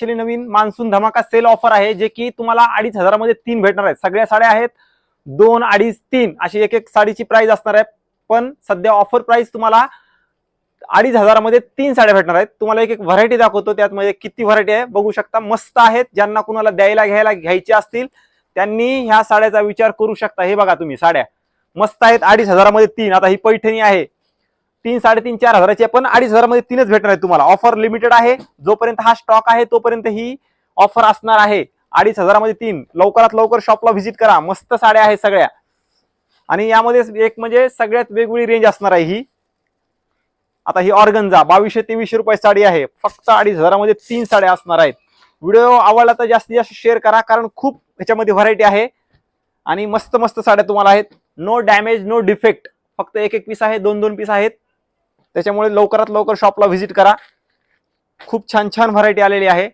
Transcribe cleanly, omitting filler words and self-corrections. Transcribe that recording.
नवीन monsoon धमाका sale offer आहे, जे की तुम्हाला 2,500 मध्ये 3 भेटणार आहेत. सगळ्या साड्या आहेत 2, 2.5, 3 अशी एक एक साडीची प्राइस असणार आहे. पण सध्या ऑफर प्राइस तुम्हाला 2,500 मध्ये 3 साड्या भेटणार आहेत. तुम्हाला एक एक व्हरायटी दाखवतो, त्यात मध्ये किती व्हरायटी आहे बघू शकता. मस्त आहेत. ज्यांना कुणाला घ्यायचे असतील त्यांनी ह्या साड्याचा विचार करू शकता. हे बघा तुम्ही, साड्या मस्त आहेत. 2,500 मध्ये 3. आता ही पैठणी आहे 3, 3.5, 4 हजाराची, पण 2,500 मध्ये 3च भेटणार आहे तुम्हाला. ऑफर लिमिटेड आहे. जोपर्यंत हा स्टॉक आहे तोपर्यंत ही ऑफर असणार आहे. 2,500 मध्ये 3. लवकरात लवकर शॉपला व्हिजिट करा. मस्त साड्या आहेत सगळ्या. आणि यामध्ये एक म्हणजे सगळ्यात वेगवेगळी रेंज असणार आहे ही. आता ही ऑर्गन्झा 2200-2300 रुपये साडी आहे. फक्त 2,500 मध्ये 3 साड्या असणार आहेत. व्हिडिओ आवडला तर जास्तीत जास्त शेअर करा, कारण खूप ह्याच्यामध्ये व्हरायटी आहे आणि मस्त मस्त साड्या तुम्हाला आहेत. No damage, no defect. फक्त एक एक पीस आहे, 2-2 पीस आहेत. त्याच्यामुळे लवकरात लवकर शॉपला व्हिजिट करा. खूप छान छान व्हरायटी आलेली आहे.